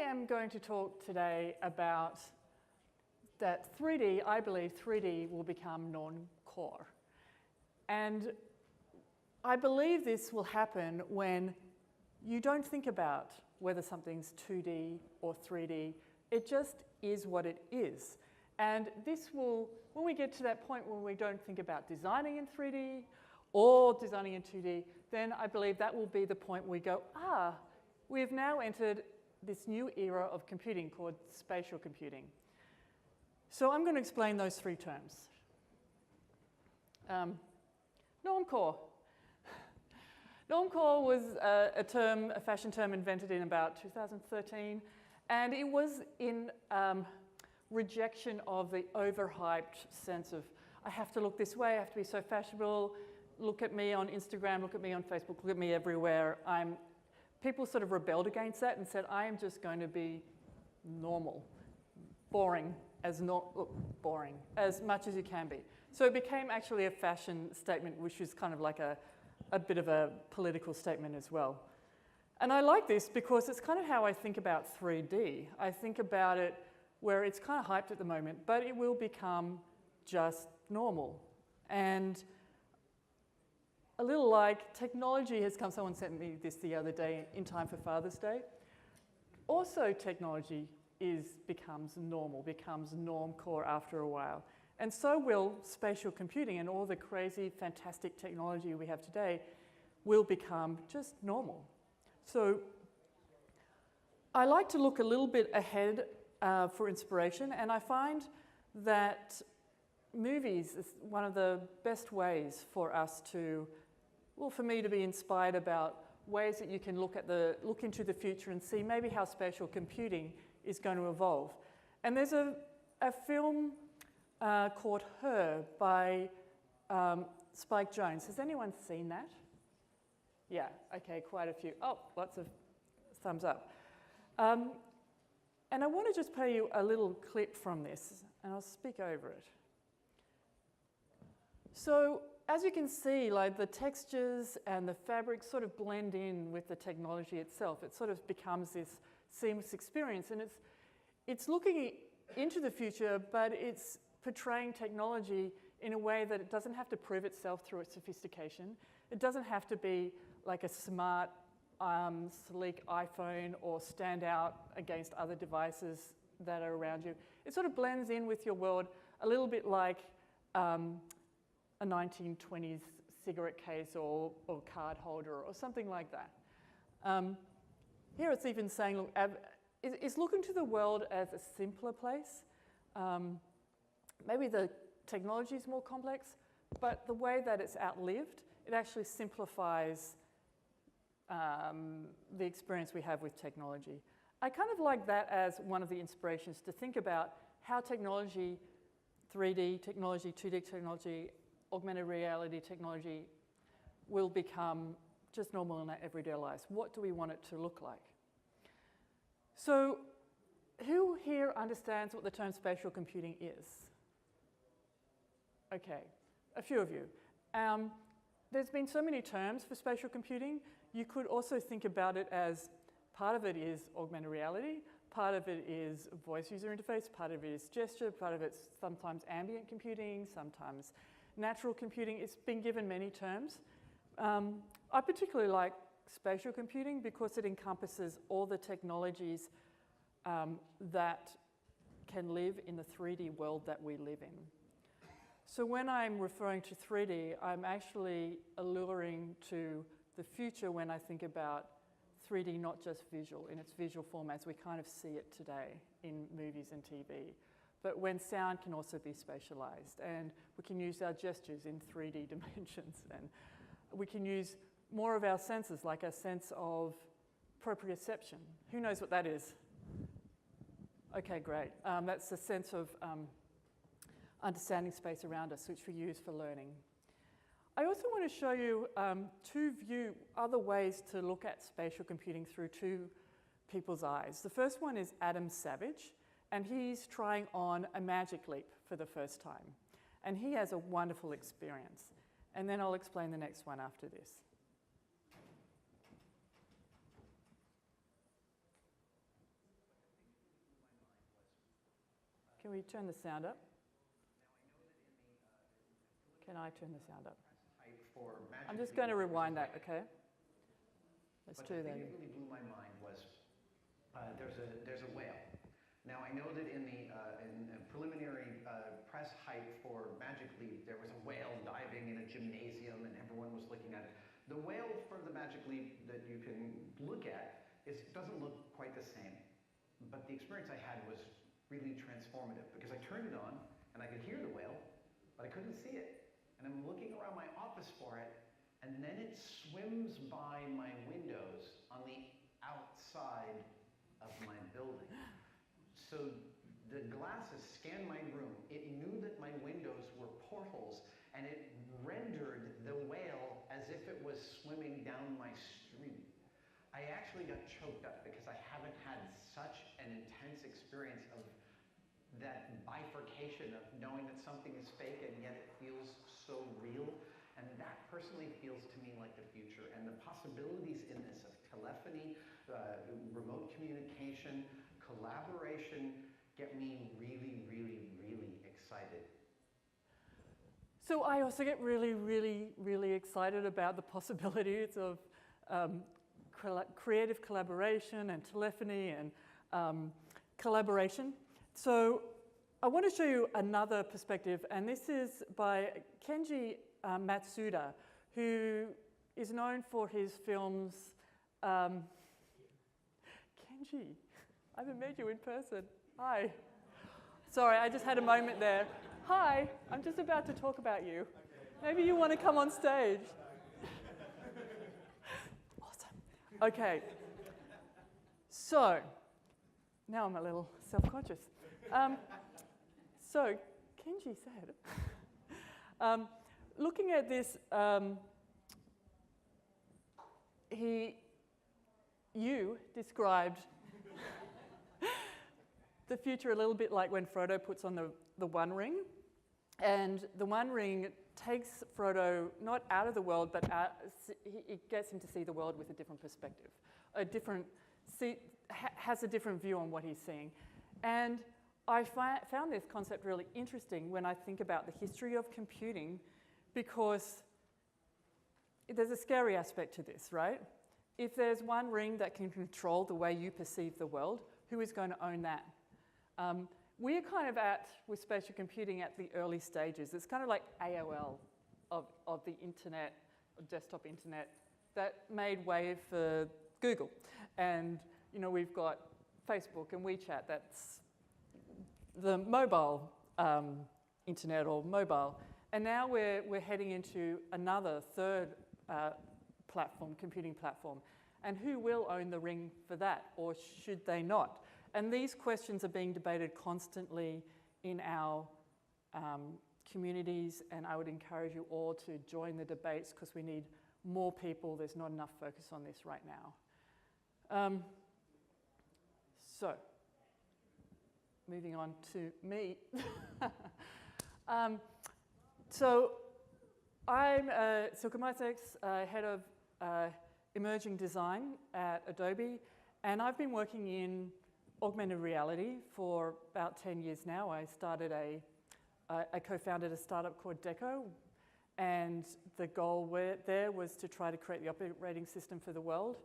am going to talk today about that 3D, I believe 3D will become non-core. And I believe this will happen when you don't think about whether something's 2D or 3D. It just is what it is. And this will, when we get to that point where we don't think about designing in 3D or designing in 2D, then I believe that will be the point where we go, we've now entered this new era of computing called spatial computing. So I'm going to explain those three terms. Normcore. Normcore was a fashion term invented in about 2013, and it was in rejection of the overhyped sense of, I have to look this way, I have to be so fashionable, look at me on Instagram, look at me on Facebook, look at me everywhere. People sort of rebelled against that and said, I am just going to be normal, boring as much as you can be. So it became actually a fashion statement, which is kind of like a bit of a political statement as well. And I like this because it's kind of how I think about 3D. I think about it where it's kind of hyped at the moment, but it will become just normal. And a little like technology has come, someone sent me this the other day in time for Father's Day. Also technology becomes normal, becomes normcore after a while. And so will spatial computing, and all the crazy, fantastic technology we have today will become just normal. So I like to look a little bit ahead for inspiration, and I find that movies is one of the best ways for us to, well, for me to be inspired about ways that you can look into the future and see maybe how spatial computing is going to evolve. And there's a film called Her by Spike Jonze. Has anyone seen that? Yeah, okay, quite a few. Oh, lots of thumbs up. And I want to just play you a little clip from this, and I'll speak over it. So, as you can see, like the textures and the fabrics sort of blend in with the technology itself. It sort of becomes this seamless experience, and it's looking into the future, but it's portraying technology in a way that it doesn't have to prove itself through its sophistication. It doesn't have to be like a smart, sleek iPhone or stand out against other devices that are around you. It sort of blends in with your world a little bit like a 1920s cigarette case or card holder or something like that. Here it's even saying, look, it's looking to the world as a simpler place. Maybe the technology is more complex, but the way that it's outlived, it actually simplifies the experience we have with technology. I kind of like that as one of the inspirations to think about how technology, 3D technology, 2D technology, augmented reality technology will become just normal in our everyday lives. What do we want it to look like? So, who here understands what the term spatial computing is? Okay, a few of you. There's been so many terms for spatial computing. You could also think about it as part of it is augmented reality, part of it is voice user interface, part of it is gesture, part of it's sometimes ambient computing, sometimes natural computing. It's been given many terms. I particularly like spatial computing because it encompasses all the technologies that can live in the 3D world that we live in. So when I'm referring to 3D, I'm actually alluring to the future when I think about 3D, not just visual, in its visual form as we kind of see it today in movies and TV. But when sound can also be spatialized, and we can use our gestures in 3D dimensions, and we can use more of our senses, like a sense of proprioception. Who knows what that is? Okay, great. That's a sense of understanding space around us, which we use for learning. I also want to show you other ways to look at spatial computing through two people's eyes. The first one is Adam Savage, and he's trying on a magic leap for the first time. And he has a wonderful experience. And then I'll explain the next one after this. can we turn the sound up? Can I turn the sound up? I'm just going to rewind that, okay? Let's do that. The thing that really blew my mind was there's a whale. Now I know that in the preliminary press hype for Magic Leap, there was a whale diving in a gymnasium and everyone was looking at it. The whale from the Magic Leap that you can look at doesn't look quite the same. But the experience I had was really transformative because I turned it on and I could hear the whale, but I couldn't see it. And I'm looking around my office for it, and then it swims by my windows on the outside of my building. So the glasses scanned my room. It knew that my windows were portals, and it rendered the whale as if it was swimming down my street. I actually got choked up because I haven't had such an intense experience of that bifurcation of knowing that something is fake and yet it feels so real. And that personally feels to me like the future. And the possibilities in this of telephony, remote communication, collaboration get me really, really, really excited. So I also get really, really, really excited about the possibilities of creative collaboration and telephony and collaboration. So I want to show you another perspective, and this is by Kenji Matsuda, who is known for his films. Kenji, I haven't met you in person. Hi. Sorry, I just had a moment there. Hi, I'm just about to talk about you. Maybe you want to come on stage. Awesome. Okay. So, now I'm a little self-conscious. So, Kenji said, looking at this, you described the future a little bit like when Frodo puts on the One Ring. And the One Ring takes Frodo not out of the world, but it gets him to see the world with a different perspective, has a different view on what he's seeing. And I found this concept really interesting when I think about the history of computing, because there's a scary aspect to this, right? If there's one ring that can control the way you perceive the world, who is going to own that? We're kind of with spatial computing at the early stages. It's kind of like AOL of the internet, desktop internet, that made way for Google. And, you know, we've got Facebook and WeChat, that's the mobile internet or mobile. And now we're heading into another third platform, computing platform. And who will own the ring for that, or should they not? And these questions are being debated constantly in our communities, and I would encourage you all to join the debates because we need more people. There's not enough focus on this right now. So, moving on to me. So, I'm Silka Miesnieks, head of emerging design at Adobe, and I've been working in augmented reality for about 10 years now. I co-founded a startup called Deco, and the goal there was to try to create the operating system for the world.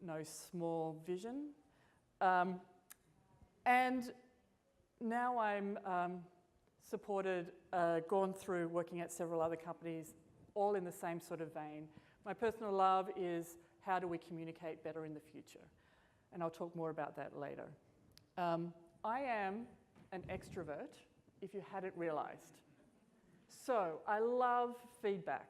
No small vision. And now I'm gone through working at several other companies, all in the same sort of vein. My personal love is how do we communicate better in the future? And I'll talk more about that later. I am an extrovert, if you hadn't realized. So I love feedback.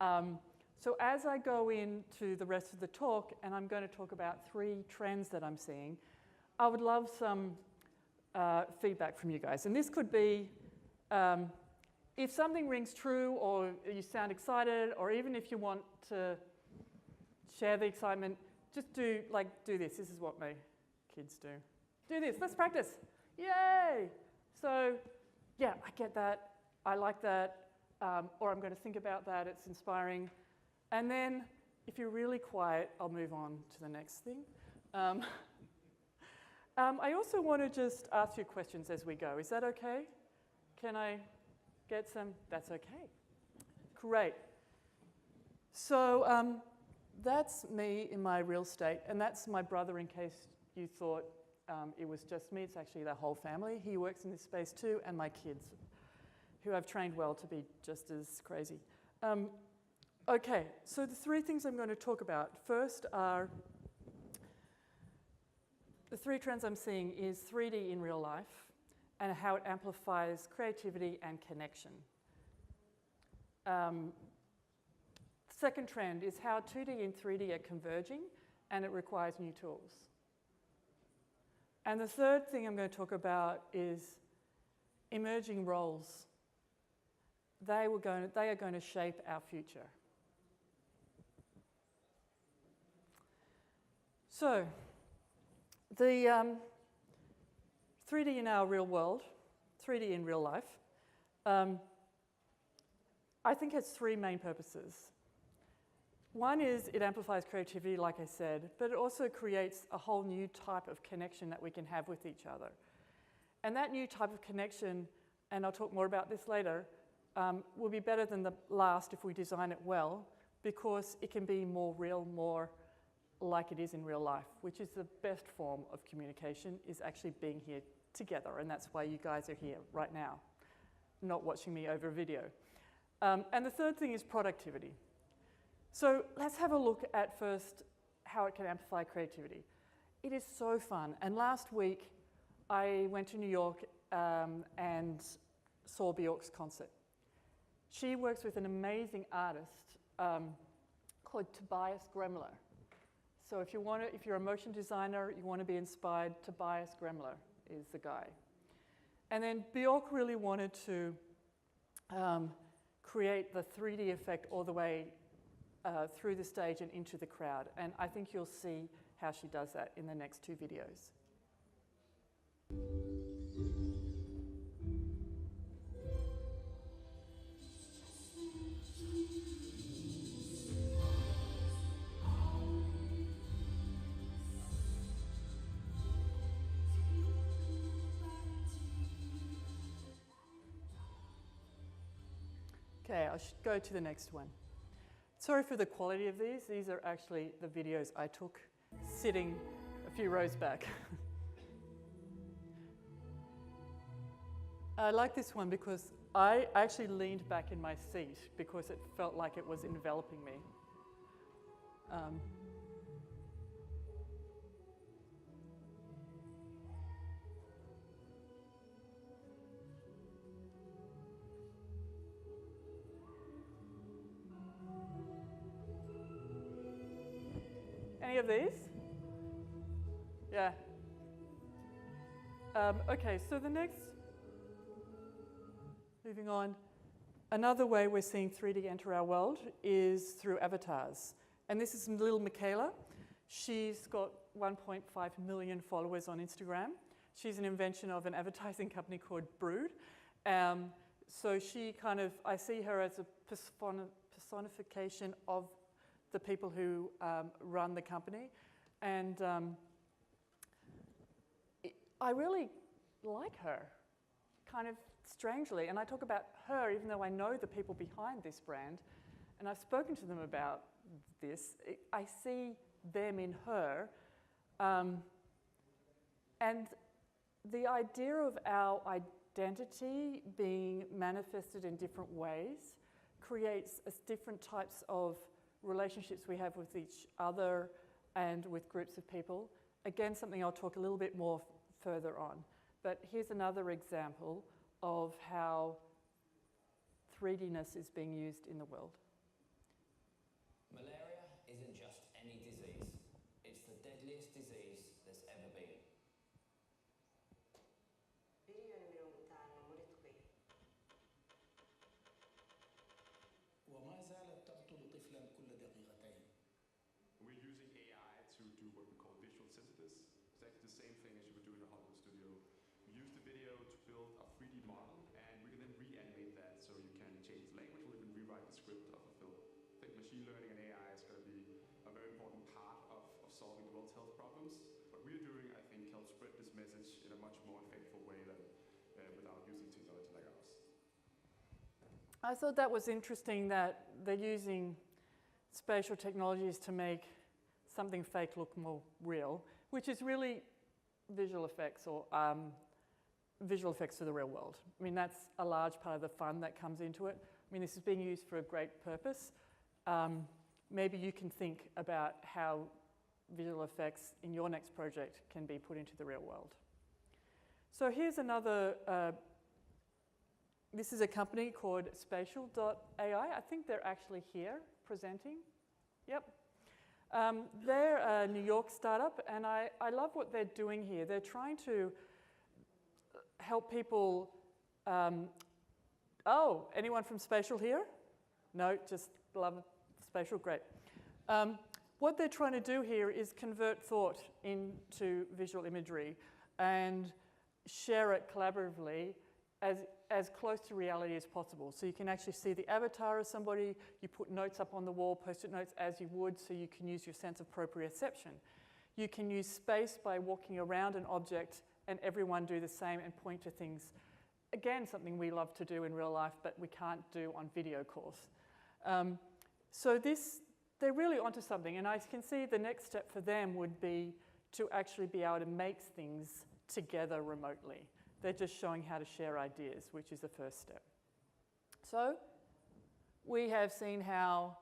So as I go into the rest of the talk, and I'm going to talk about 3 trends that I'm seeing, I would love some feedback from you guys. And this could be if something rings true, or you sound excited, or even if you want to share the excitement, just do this. This is what my kids do. Do this, let's practice. Yay! So, yeah, I get that. I like that. Or I'm going to think about that. It's inspiring. And then, if you're really quiet, I'll move on to the next thing. I also want to just ask you questions as we go. Is that okay? Can I get some? That's okay. Great. So that's me in my real state, and that's my brother in case you thought it was just me. It's actually the whole family. He works in this space too, and my kids, who I've trained well to be just as crazy. Okay, so the three things I'm going to talk about first are the three trends I'm seeing is 3D in real life and how it amplifies creativity and connection. Second trend is how 2D and 3D are converging and it requires new tools. And the third thing I'm going to talk about is emerging roles. They are going to shape our future. So, the 3D in our real world, 3D in real life, I think has three main purposes. One is it amplifies creativity, like I said, but it also creates a whole new type of connection that we can have with each other. And that new type of connection, and I'll talk more about this later, will be better than the last if we design it well, because it can be more real, more like it is in real life, which is the best form of communication, is actually being here together. And that's why you guys are here right now, not watching me over video. And the third thing is productivity. So let's have a look at first how it can amplify creativity. It is so fun. And last week, I went to New York and saw Bjork's concert. She works with an amazing artist called Tobias Gremler. So if you're a motion designer, you want to be inspired, Tobias Gremler is the guy. And then Bjork really wanted to create the 3D effect all the way through the stage and into the crowd. And I think you'll see how she does that in the next two videos. Okay, I should go to the next one. Sorry for the quality of these. These are actually the videos I took sitting a few rows back. I like this one because I actually leaned back in my seat because it felt like it was enveloping me. Any of these? Yeah. Okay, so the next, moving on, another way we're seeing 3D enter our world is through avatars. And this is little Michaela. She's got 1.5 million followers on Instagram. She's an invention of an advertising company called Brood. So she kind of, I see her as a personification of the people who run the company. And I really like her, kind of strangely. And I talk about her even though I know the people behind this brand. And I've spoken to them about this. I see them in her. And the idea of our identity being manifested in different ways creates different types of relationships we have with each other and with groups of people. Again, something I'll talk a little bit more further on. But here's another example of how 3D-ness is being used in the world. Malaria isn't just any disease. It's the deadliest disease there's ever been. وما زالت تقتل طفلا كل دقيقتين. We're using AI to do what we call visual synthesis. It's actually the same thing as you would do in a Hollywood studio. We use the video to build a 3D model, and we can then reanimate that so you can change the language or even rewrite the script of a film. I think machine learning and AI is going to be a very important part of solving the world's health problems. What we're doing, I think, helps spread this message in a much more effectful way than without using technology like ours. I thought that was interesting that they're using spatial technologies to make something fake look more real, which is really visual effects or visual effects for the real world. I mean, that's a large part of the fun that comes into it. I mean, this is being used for a great purpose. Maybe you can think about how visual effects in your next project can be put into the real world. So here's another, this is a company called Spatial.ai. I think they're actually here presenting. Yep. They're a New York startup, and I love what they're doing here. They're trying to help people. Oh, anyone from Spatial here? No, just love Spatial, great. What they're trying to do here is convert thought into visual imagery and share it collaboratively as close to reality as possible. So you can actually see the avatar of somebody, you put notes up on the wall, post-it notes as you would, so you can use your sense of proprioception. You can use space by walking around an object and everyone do the same and point to things. Again, something we love to do in real life, but we can't do on video calls. So they're really onto something, and I can see the next step for them would be to actually be able to make things together remotely. They're just showing how to share ideas, which is the first step. So we have seen how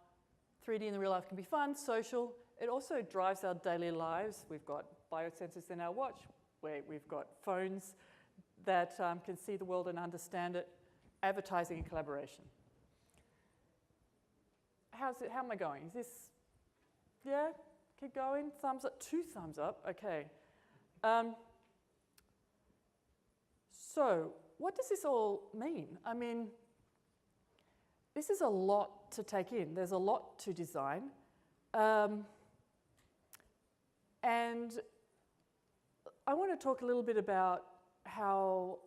3D in the real life can be fun, social. It also drives our daily lives. We've got biosensors in our watch, where we've got phones that can see the world and understand it, advertising and collaboration. How am I going? Is this, yeah, keep going, thumbs up, 2 thumbs up, okay. So what does this all mean? I mean, this is a lot to take in. There's a lot to design. And I want to talk a little bit about how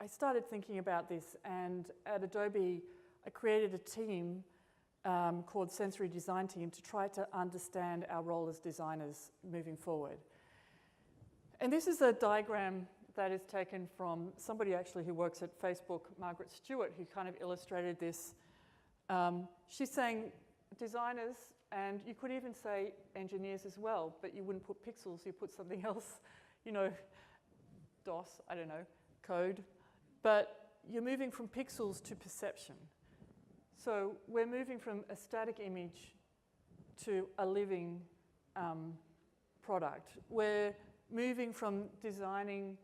I started thinking about this, and at Adobe, I created a team called Sensory Design Team to try to understand our role as designers moving forward. And this is a diagram that is taken from somebody actually who works at Facebook, Margaret Stewart, who kind of illustrated this. She's saying designers, and you could even say engineers as well, but you wouldn't put pixels, you put something else, you know, DOS, I don't know, code. But you're moving from pixels to perception. So we're moving from a static image to a living product. We're moving from designing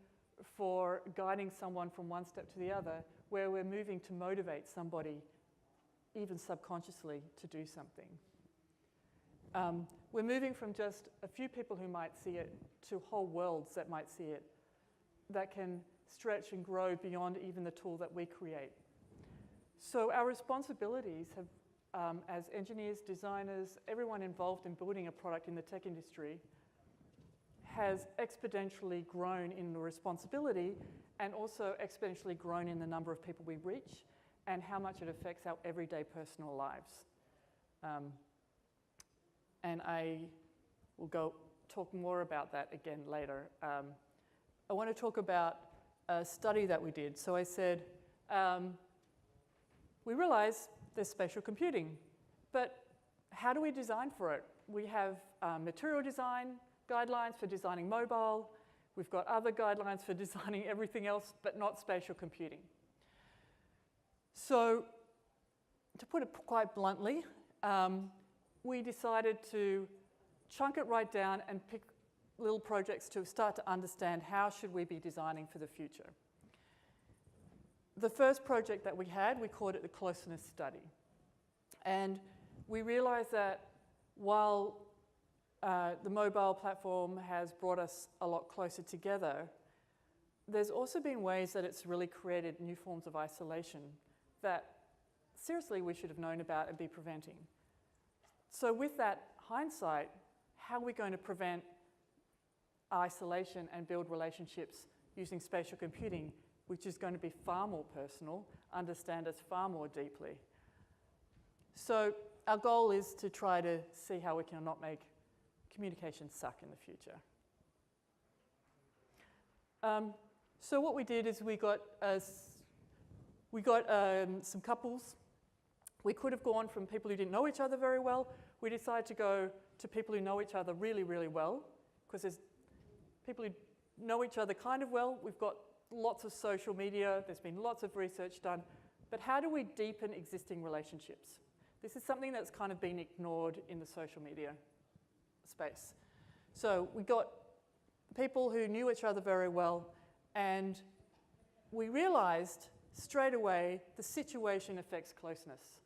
for guiding someone from one step to the other, where we're moving to motivate somebody, even subconsciously, to do something. We're moving from just a few people who might see it to whole worlds that might see it, that can stretch and grow beyond even the tool that we create. So our responsibilities have, as engineers, designers, everyone involved in building a product in the tech industry, has exponentially grown in the responsibility and also exponentially grown in the number of people we reach and how much it affects our everyday personal lives. And I will talk more about that again later. I want to talk about a study that we did. So I said, we realize there's spatial computing, but how do we design for it? We have material design guidelines for designing mobile. We've got other guidelines for designing everything else, but not spatial computing. So to put it quite bluntly, we decided to chunk it right down and pick little projects to start to understand how should we be designing for the future. The first project that we had, we called it the closeness study. And we realized that while the mobile platform has brought us a lot closer together, there's also been ways that it's really created new forms of isolation that seriously we should have known about and be preventing. So with that hindsight, how are we going to prevent isolation and build relationships using spatial computing, which is going to be far more personal, understand us far more deeply? So our goal is to try to see how we can not make communication suck in the future. So what we did is we got some couples. We could have gone from people who didn't know each other very well. We decided to go to people who know each other really, really well, because there's people who know each other kind of well. We've got lots of social media. There's been lots of research done. But how do we deepen existing relationships? This is something that's kind of been ignored in the social media space. So we got people who knew each other very well, and we realized straight away the situation affects closeness.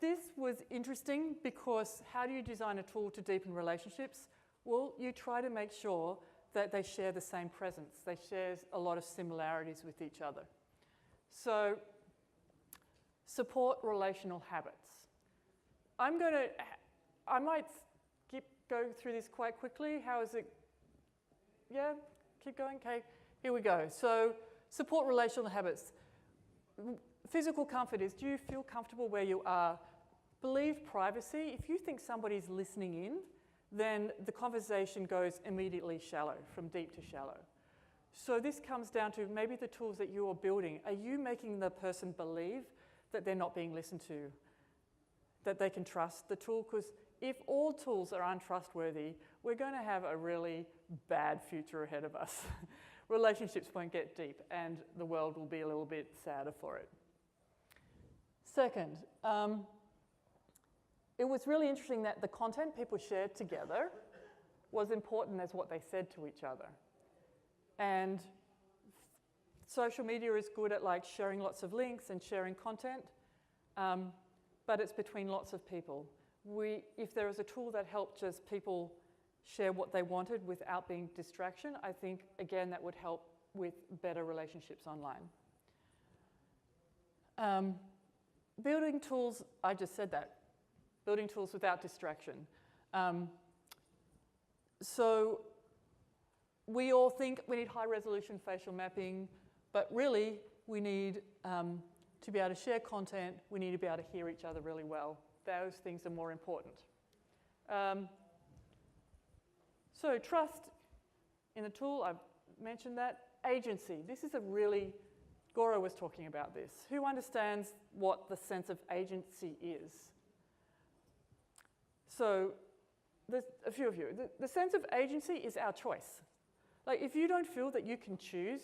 This was interesting because how do you design a tool to deepen relationships? Well, you try to make sure that they share the same presence. They share a lot of similarities with each other. So, support relational habits. I might go through this quite quickly. How is it? Yeah, keep going. Okay, here we go. So, support relational habits. Physical comfort is, do you feel comfortable where you are? Believe privacy. If you think somebody's listening in, then the conversation goes immediately shallow, from deep to shallow. So this comes down to maybe the tools that you are building. Are you making the person believe that they're not being listened to, that they can trust the tool? Because if all tools are untrustworthy, we're going to have a really bad future ahead of us. Relationships won't get deep, and the world will be a little bit sadder for it. Second, it was really interesting that the content people shared together was important as what they said to each other. And social media is good at like sharing lots of links and sharing content, but it's between lots of people. If there is a tool that helped just people share what they wanted without being distraction, I think, again, that would help with better relationships online. Building tools, I just said that. Building tools without distraction. So we all think we need high-resolution facial mapping, but really we need to be able to share content. We need to be able to hear each other really well. Those things are more important. So trust in the tool, I've mentioned that. Agency, this is a really, Gora was talking about this. Who understands what the sense of agency is? So there's a few of you. The sense of agency is our choice. Like if you don't feel that you can choose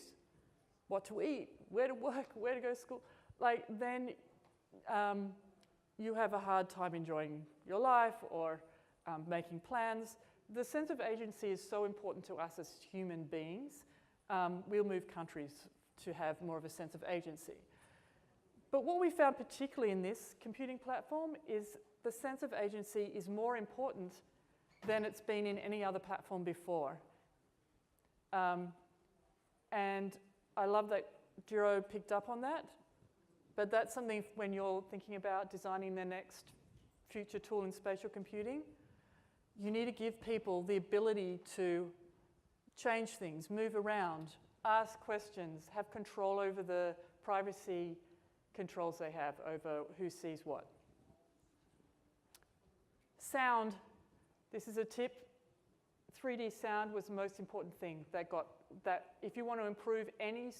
what to eat, where to work, where to go to school, like then you have a hard time enjoying your life or making plans. The sense of agency is so important to us as human beings. We'll move countries to have more of a sense of agency. But what we found particularly in this computing platform is the sense of agency is more important than it's been in any other platform before. And I love that Duro picked up on that. But that's something when you're thinking about designing the next future tool in spatial computing, you need to give people the ability to change things, move around, ask questions, have control over the privacy controls they have over who sees what. Sound, this is a tip. 3D sound was the most important thing that if you want to improve any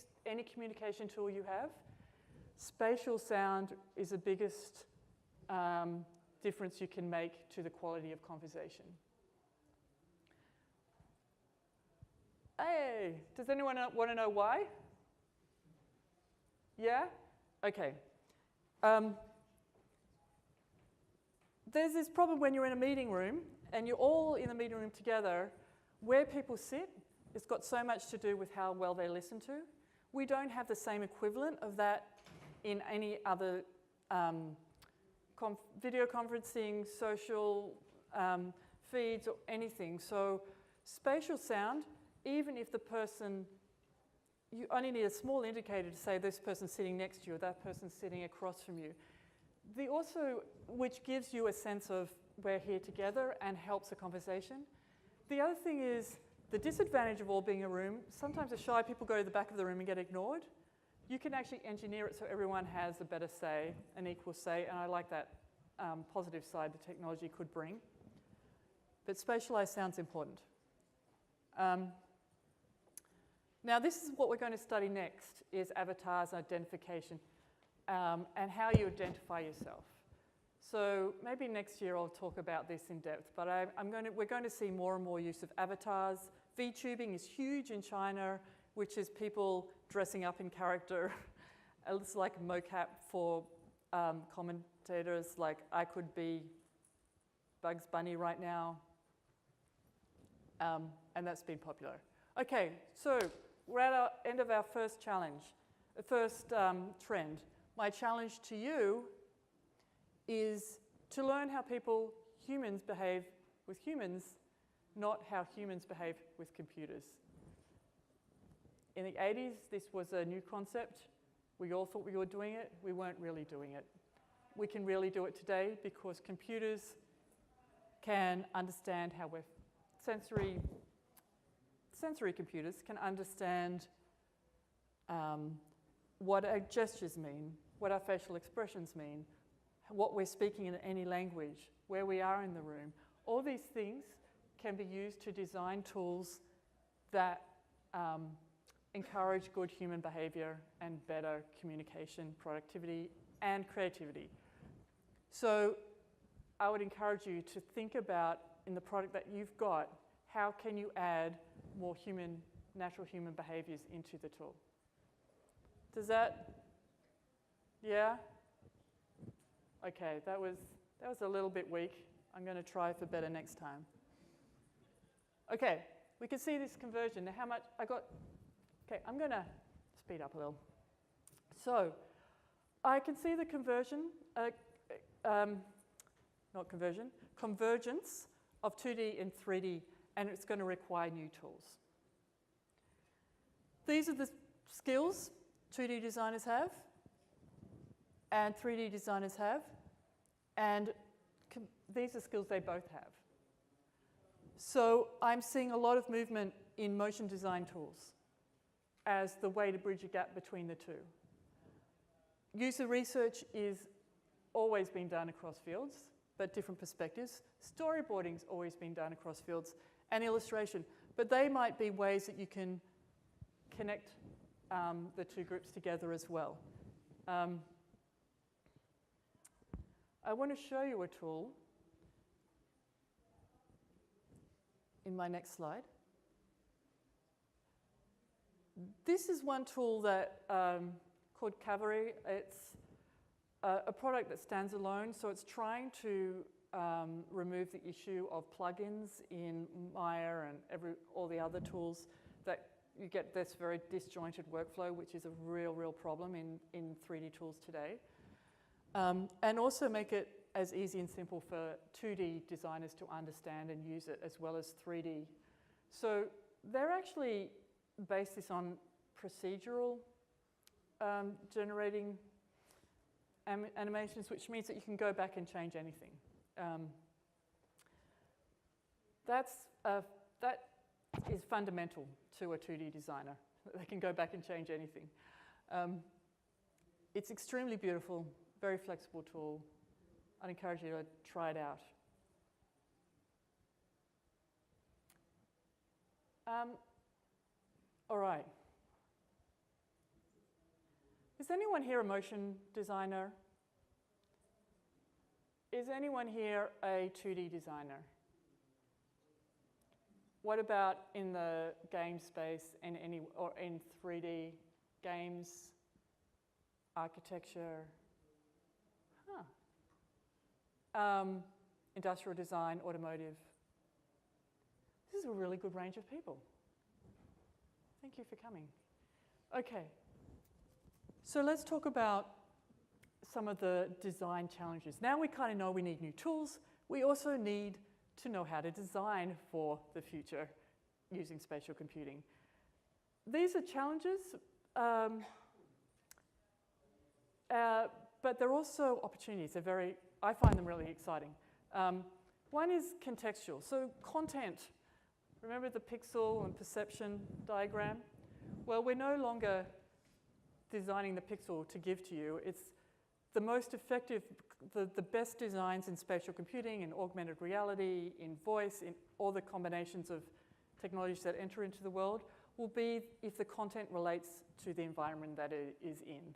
communication tool you have, spatial sound is the biggest difference you can make to the quality of conversation. Hey, does anyone want to know why? Yeah? Okay. There's this problem when you're in a meeting room and you're all in the meeting room together. Where people sit, it's got so much to do with how well they listen to. We don't have the same equivalent of that in any other video conferencing, social feeds or anything. So spatial sound, even if the person, you only need a small indicator to say this person's sitting next to you or that person's sitting across from you. Which gives you a sense of we're here together and helps the conversation. The other thing is the disadvantage of all being in a room, sometimes the shy people go to the back of the room and get ignored. You can actually engineer it so everyone has a better say, an equal say, and I like that positive side the technology could bring. But spatialized sound's important. Now this is what we're going to study next, is avatars, identification, and how you identify yourself. So maybe next year I'll talk about this in depth, but we're going to see more and more use of avatars. VTubing is huge in China, which is people dressing up in character. It's like mocap for commentators, like I could be Bugs Bunny right now, and that's been popular. Okay, so we're at our end of our first challenge, the first trend. My challenge to you is to learn how humans behave with humans, not how humans behave with computers. In the 80s, this was a new concept. We all thought we were doing it. We weren't really doing it. We can really do it today because computers can understand how we're sensory computers can understand what our gestures mean, what our facial expressions mean, what we're speaking in any language, where we are in the room. All these things can be used to design tools that encourage good human behavior and better communication, productivity, and creativity. So I would encourage you to think about, in the product that you've got, how can you add more natural human behaviors into the tool? Does that, yeah? Okay, that was a little bit weak. I'm going to try for better next time. Okay, we can see this conversion. Now how much I got, okay, I'm going to speed up a little. So I can see the convergence of 2D and 3D, and it's going to require new tools. These are the skills 2D designers have and 3D designers have, and these are skills they both have. So I'm seeing a lot of movement in motion design tools as the way to bridge a gap between the two. User research is always been done across fields, but different perspectives. Storyboarding's always been done across fields, and illustration. But they might be ways that you can connect the two groups together as well. I want to show you a tool in my next slide. This is one tool that called Cavalry. It's a product that stands alone, so it's trying to remove the issue of plugins in Maya and all the other tools that you get this very disjointed workflow, which is a real problem in 3D tools today. And also make it as easy and simple for 2D designers to understand and use it, as well as 3D. So they're actually based this on procedural generating animations, which means that you can go back and change anything. That is fundamental to a 2D designer. They can go back and change anything. It's extremely beautiful, very flexible tool. I'd encourage you to try it out. All right. Is anyone here a motion designer? Is anyone here a 2D designer? What about in the game space or in 3D games, architecture? Industrial design, automotive. This is a really good range of people. Thank you for coming. Okay, so let's talk about some of the design challenges. Now we kind of know we need new tools. We also need to know how to design for the future using spatial computing. These are challenges, but they're also opportunities. I find them really exciting. One is contextual. So content, remember the pixel and perception diagram? Well, we're no longer designing the pixel to give to you. It's the most effective, the best designs in spatial computing, in augmented reality, in voice, in all the combinations of technologies that enter into the world will be if the content relates to the environment that it is in,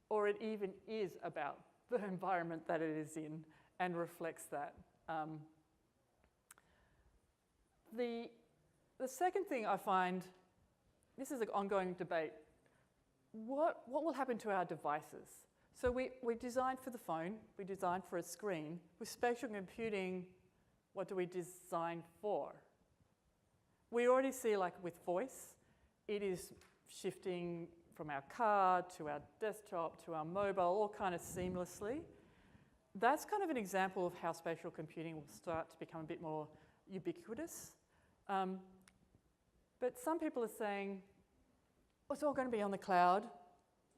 or it even is about the environment that it is in and reflects that. The second thing I find, this is an ongoing debate, what will happen to our devices? So we designed for the phone, we designed for a screen. With spatial computing, what do we design for? We already see, like with voice, it is shifting from our car to our desktop to our mobile, all kind of seamlessly. That's kind of an example of how spatial computing will start to become a bit more ubiquitous. But some people are saying, oh, it's all going to be on the cloud.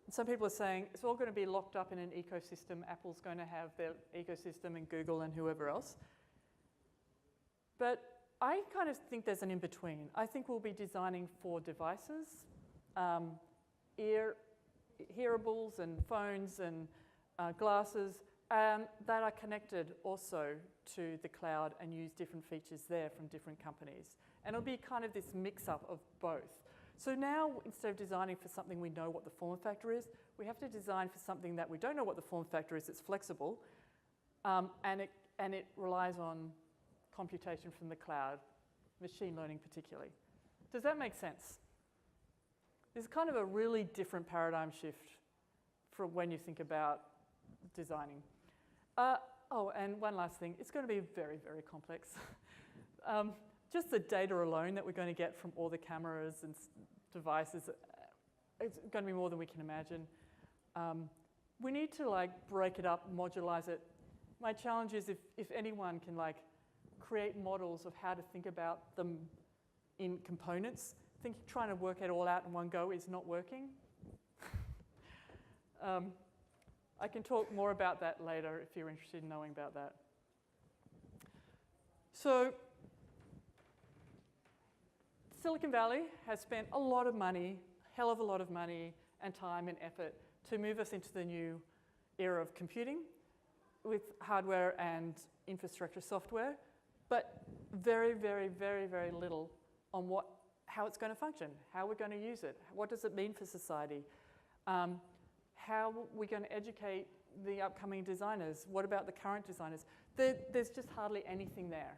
And some people are saying it's all going to be locked up in an ecosystem. Apple's going to have their ecosystem and Google and whoever else. But I kind of think there's an in-between. I think we'll be designing for devices, hearables and phones and glasses that are connected also to the cloud and use different features there from different companies. And it'll be kind of this mix-up of both. So now, instead of designing for something we know what the form factor is, we have to design for something that we don't know what the form factor is. It's flexible, and it relies on computation from the cloud, machine learning particularly. Does that make sense? It's kind of a really different paradigm shift from when you think about designing. Oh, and one last thing. It's going to be very, very complex. Just the data alone that we're going to get from all the cameras and devices, it's going to be more than we can imagine. We need to break it up, modularize it. My challenge is if anyone can create models of how to think about them in components, trying to work it all out in one go is not working. I can talk more about that later if you're interested in knowing about that. So, Silicon Valley has spent a lot of money, hell of a lot of money and time and effort to move us into the new era of computing with hardware and infrastructure software, but very, very, very, very little on how it's going to function, how we're going to use it, what does it mean for society, how we're going to educate the upcoming designers, what about the current designers. There's just hardly anything there.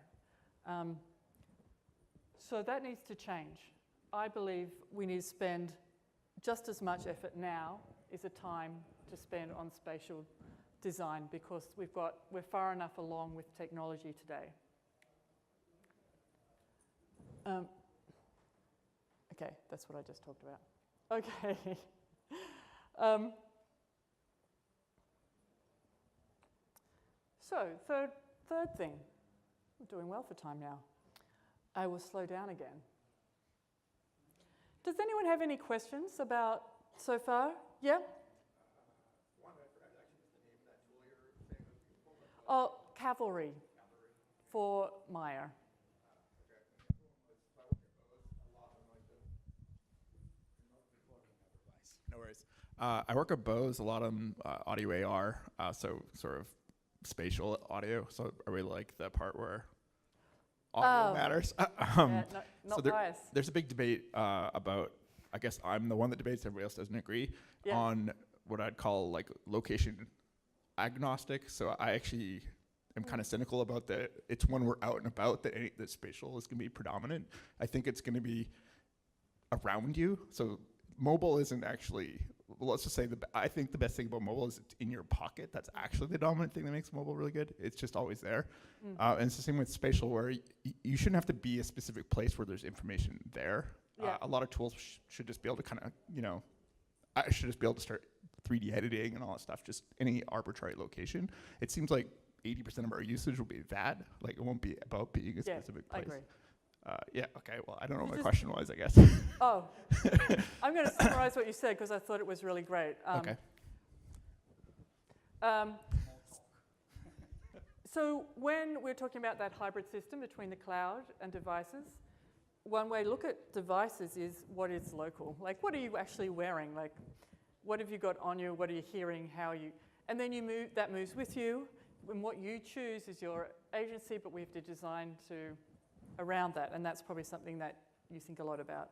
So that needs to change. I believe we need to spend just as much effort now is a time to spend on spatial design because we're far enough along with technology today. Okay, that's what I just talked about. Okay. So, third thing. I'm doing well for time now. I will slow down again. Does anyone have any questions about so far? Yeah? One, I forgot actually just the name of that tool you're saying was useful. Oh, Cavalry for Maya. No worries. I work at Bose, a lot of them audio AR, so sort of spatial audio. So I really like the part where audio matters. Not biased. There's a big debate about, I guess I'm the one that debates, everybody else doesn't agree, on what I'd call location agnostic. So I actually am kind of cynical about that. It's when we're out and about that spatial is going to be predominant. I think it's going to be around you. So mobile isn't actually, let's just say, I think the best thing about mobile is it's in your pocket. That's actually the dominant thing that makes mobile really good. It's just always there. And it's the same with spatial, where you shouldn't have to be a specific place where there's information there. Yeah. A lot of tools should just be able to kind of, I should just be able to start 3D editing and all that stuff, just any arbitrary location. It seems like 80% of our usage will be that. It won't be about being a specific place. I agree. Yeah, okay, well, I don't know what my question was, I guess. Oh, I'm going to summarize what you said because I thought it was really great. Okay. So when we're talking about that hybrid system between the cloud and devices, one way to look at devices is what is local. What are you actually wearing? What have you got on you? What are you hearing? How are you? And then that moves with you. And what you choose is your agency, but we have to design to around that, and that's probably something that you think a lot about.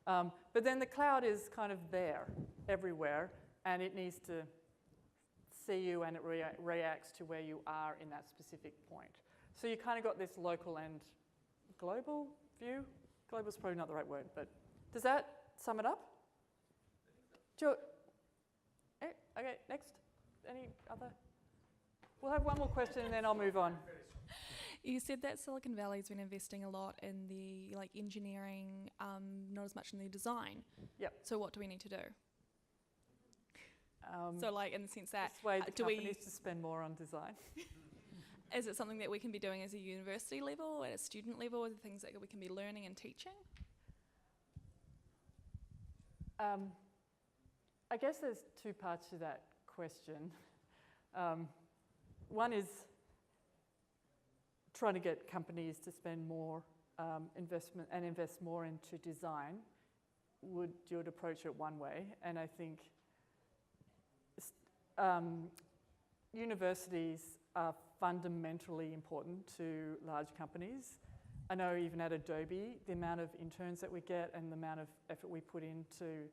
But then the cloud is kind of there, everywhere, and it needs to see you, and it reacts to where you are in that specific point. So you kind of got this local and global view. Global is probably not the right word, but does that sum it up? Okay, next. Any other? We'll have one more question and then I'll move on. You said that Silicon Valley's been investing a lot in the engineering, not as much in the design. Yep. So what do we need to do? So in the sense that persuade the companies to spend more on design. Is it something that we can be doing as a university level, at a student level, the things that we can be learning and teaching? I guess there's two parts to that question. One is trying to get companies to spend more investment and invest more into design. You would approach it one way, and I think universities are fundamentally important to large companies. I know even at Adobe, the amount of interns that we get and the amount of effort we put into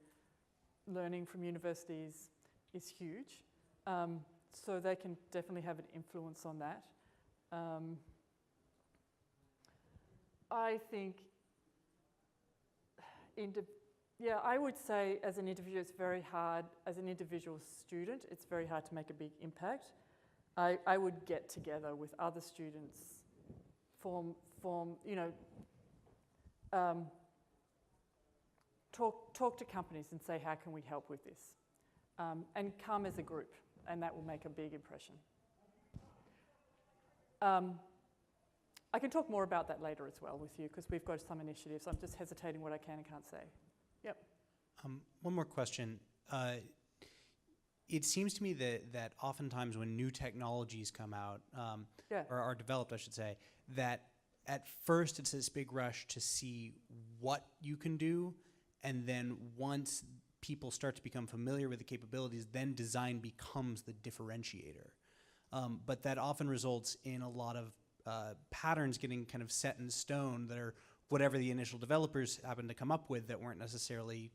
learning from universities is huge. So they can definitely have an influence on that. I think, I would say as an individual, it's very hard, as an individual student, it's very hard to make a big impact. I would get together with other students, talk to companies and say, how can we help with this? And come as a group, and that will make a big impression. I can talk more about that later as well with you, because we've got some initiatives. I'm just hesitating what I can and can't say. Yep. One more question. It seems to me that oftentimes when new technologies come out, or are developed, I should say, that at first it's this big rush to see what you can do, and then once people start to become familiar with the capabilities, then design becomes the differentiator. But that often results in a lot of patterns getting kind of set in stone that are whatever the initial developers happen to come up with that weren't necessarily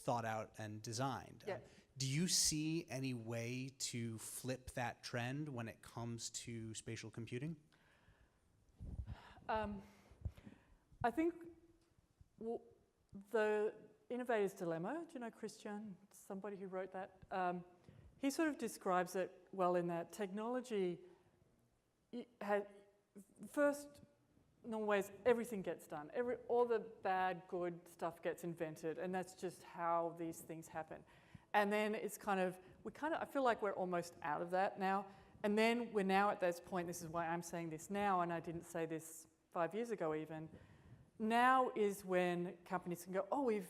thought out and designed. Yeah. Do you see any way to flip that trend when it comes to spatial computing? I think the Innovator's Dilemma, do you know Christian, somebody who wrote that? He sort of describes it well in that technology first, in all ways, everything gets done. All the bad, good stuff gets invented, and that's just how these things happen. And then it's I feel like we're almost out of that now. And then we're now at this point, this is why I'm saying this now, and I didn't say this 5 years ago even. Now is when companies can go, oh, we've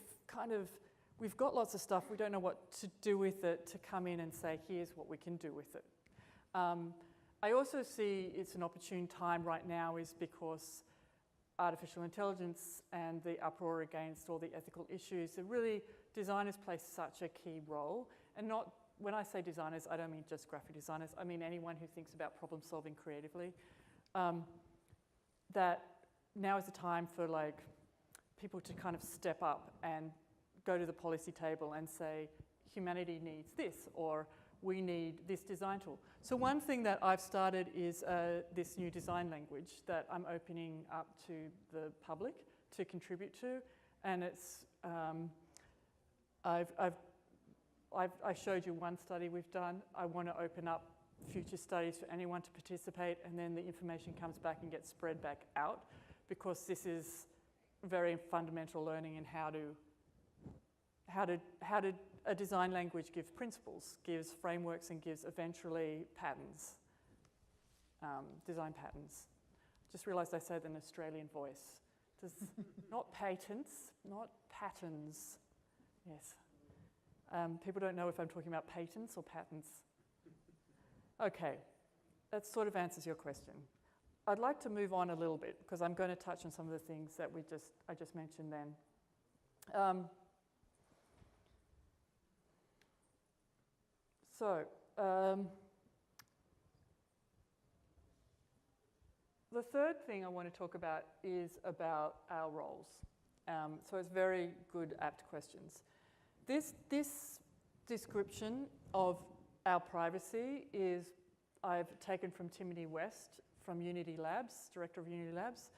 got lots of stuff, we don't know what to do with it, to come in and say, here's what we can do with it. I also see it's an opportune time right now is because artificial intelligence and the uproar against all the ethical issues, designers play such a key role. And not, when I say designers, I don't mean just graphic designers, I mean anyone who thinks about problem solving creatively. That now is the time for people to kind of step up and go to the policy table and say, humanity needs this, or we need this design tool. So one thing that I've started is this new design language that I'm opening up to the public to contribute to, and it's I showed you one study we've done. I want to open up future studies for anyone to participate, and then the information comes back and gets spread back out, because this is very fundamental learning in how to a design language gives principles, gives frameworks, and gives eventually patterns, design patterns. Just realised I said an Australian voice. Not patents, not patterns. Yes. People don't know if I'm talking about patents or patents. Okay, that sort of answers your question. I'd like to move on a little bit, because I'm going to touch on some of the things that I just mentioned then. The third thing I want to talk about is about our roles. So it's very good, apt questions. This description of our privacy is I've taken from Timothy West from Unity Labs, director of Unity Labs.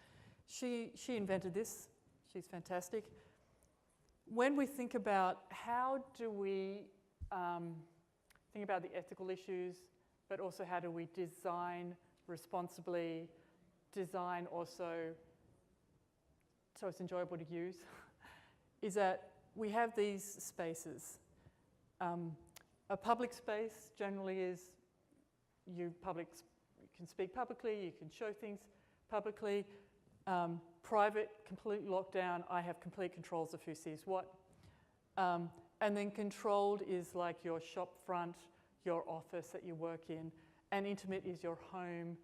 She invented this. She's fantastic. When we think about how do we think about the ethical issues, but also how do we design responsibly, design also so it's enjoyable to use, is that we have these spaces. A public space generally is you can speak publicly, you can show things publicly. Private, completely locked down, I have complete controls of who sees what. And then controlled is like your shop front, your office that you work in, and intimate is your home,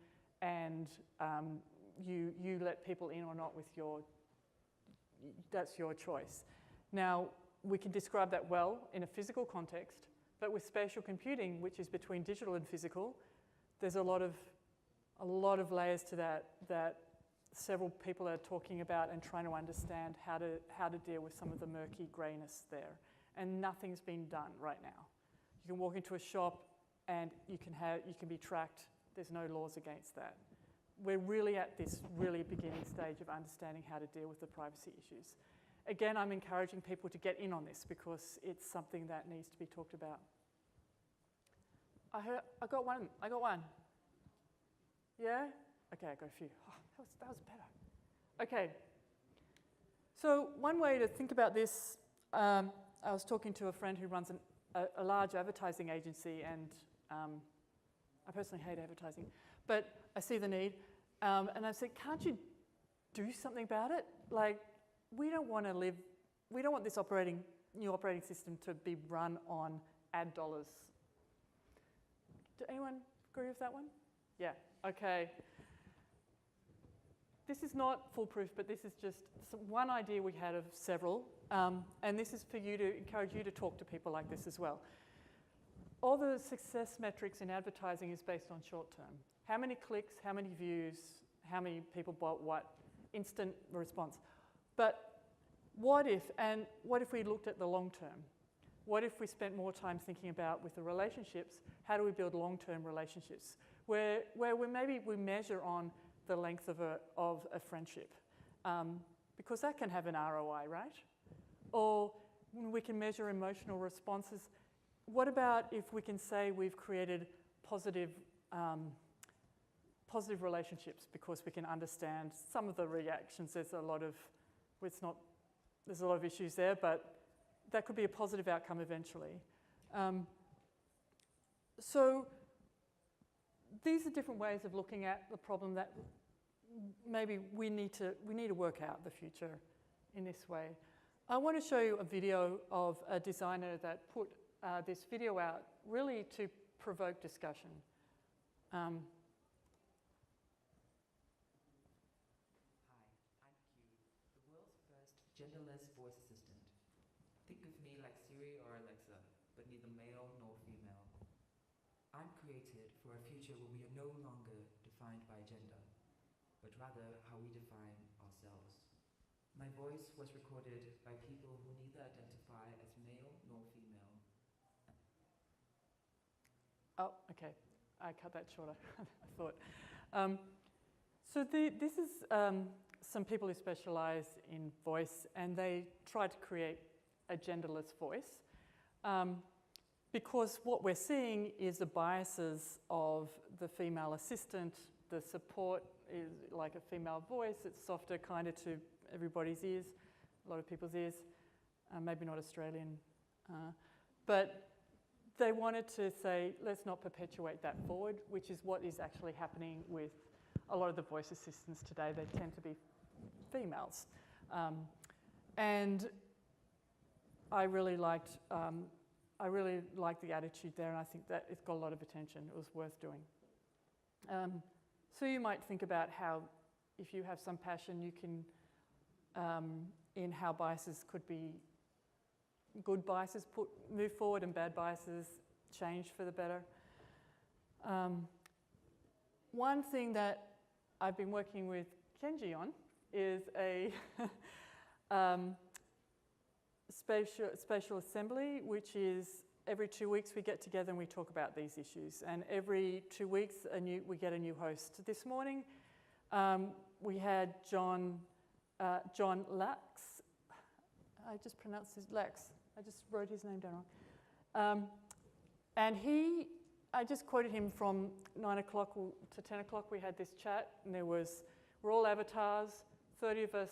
and you let people in or not with that's your choice. Now, we can describe that well in a physical context, but with spatial computing, which is between digital and physical, there's a lot of layers to that several people are talking about and trying to understand how to deal with some of the murky greyness there. And nothing's been done right now. You can walk into a shop and you can be tracked. There's no laws against that. We're really at this really beginning stage of understanding how to deal with the privacy issues. Again, I'm encouraging people to get in on this because it's something that needs to be talked about. I got one. Yeah? Okay, I got a few. Oh, that was better. Okay. So one way to think about this, I was talking to a friend who runs a large advertising agency, and I personally hate advertising, but I see the need. And I said, can't you do something about it? Like, we don't want this new operating system to be run on ad dollars. Does anyone agree with that one? Yeah, okay. This is not foolproof, but this is just one idea we had of several. And this is for encourage you to talk to people like this as well. All the success metrics in advertising is based on short term. How many clicks, how many views, how many people bought what, instant response. But what if we looked at the long term? What if we spent more time thinking about, with the relationships, how do we build long-term relationships? Where maybe we measure on the length of a friendship. Because that can have an ROI, right? Or we can measure emotional responses. What about if we can say we've created positive relationships because we can understand some of the reactions? There's a lot of issues there, but that could be a positive outcome eventually. So these are different ways of looking at the problem that maybe we need to work out the future in this way. I want to show you a video of a designer that put this video out really to provoke discussion. Hi, I'm Q, the world's first genderless voice assistant. Think of me like Siri or Alexa, but neither male nor female. I'm created for a future where we are no longer defined by gender, but rather how we define ourselves. My voice was recorded by people who neither identify as male nor female. Oh, okay. I cut that shorter, I thought. So this is some people who specialize in voice, and they tried to create a genderless voice. Because what we're seeing is the biases of the female assistant. The support is like a female voice. It's softer kind of to everybody's ears, a lot of people's ears, maybe not Australian. But they wanted to say, let's not perpetuate that forward, which is what is actually happening with a lot of the voice assistants today. They tend to be females. And I really liked the attitude there, and I think that it's got a lot of attention. It was worth doing. So you might think about how, if you have some passion, you can, in how biases could be, good biases move forward and bad biases change for the better. One thing that I've been working with Kenji on is a spatial assembly, which is every 2 weeks we get together and we talk about these issues. And every 2 weeks we get a new host. This morning we had John Lax. I just pronounced his Lax. I just wrote his name down wrong. And I just quoted him from 9 o'clock to 10 o'clock. We had this chat, and we're all avatars, 30 of us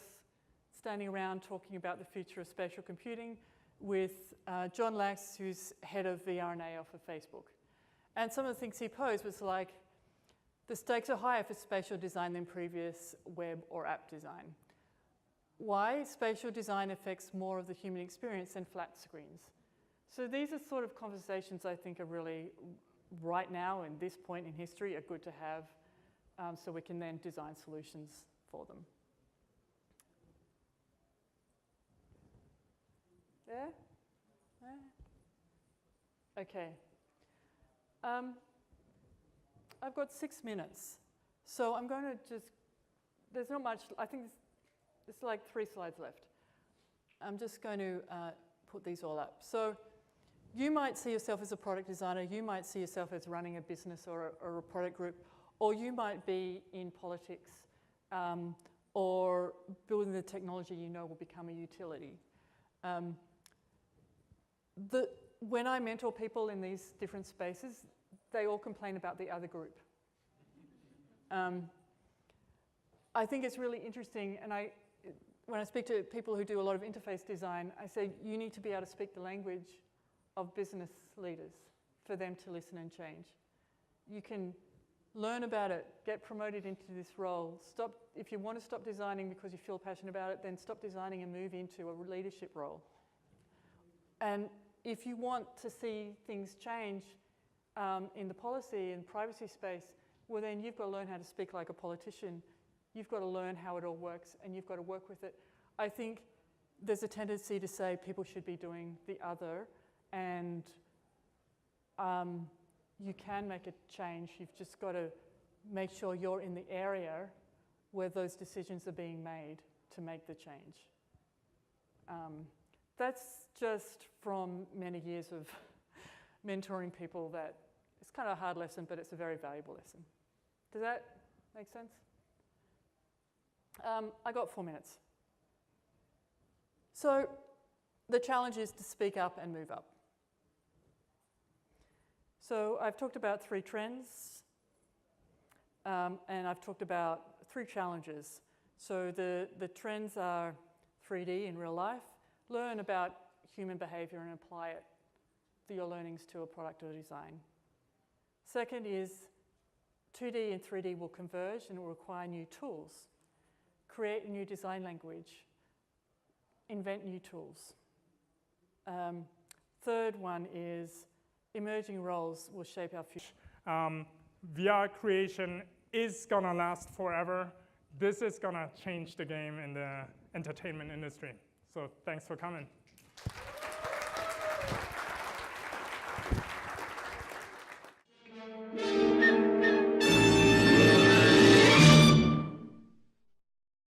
standing around talking about the future of spatial computing with John Lax, who's head of VRNA for Facebook. And some of the things he posed was like, the stakes are higher for spatial design than previous web or app design. Why? Spatial design affects more of the human experience than flat screens. So these are sort of conversations I think are really, right now, in this point in history, are good to have so we can then design solutions for them. Yeah? Yeah? Okay. I've got 6 minutes. So I'm going to just, there's not much, I think there's like 3 slides left. I'm just going to put these all up. So you might see yourself as a product designer, you might see yourself as running a business or a product group, or you might be in politics or building the technology you know will become a utility. When I mentor people in these different spaces, they all complain about the other group. I think it's really interesting, and when I speak to people who do a lot of interface design, I say you need to be able to speak the language of business leaders for them to listen and change. You can learn about it, get promoted into this role. If you want to stop designing because you feel passionate about it, then stop designing and move into a leadership role. And if you want to see things change in the policy and privacy space, well then you've got to learn how to speak like a politician. You've got to learn how it all works and you've got to work with it. I think there's a tendency to say people should be doing the other, and you can make a change. You've just got to make sure you're in the area where those decisions are being made to make the change. That's just from many years of mentoring people. That it's kind of a hard lesson, but it's a very valuable lesson. Does that make sense? I got 4 minutes. So the challenge is to speak up and move up. So I've talked about 3 trends, and I've talked about 3 challenges. So the trends are 3D in real life. Learn about human behavior and apply your learnings to a product or design. Second is 2D and 3D will converge and it will require new tools. Create a new design language. Invent new tools. Third one is emerging roles will shape our future. VR creation is gonna last forever. This is gonna change the game in the entertainment industry. So thanks for coming.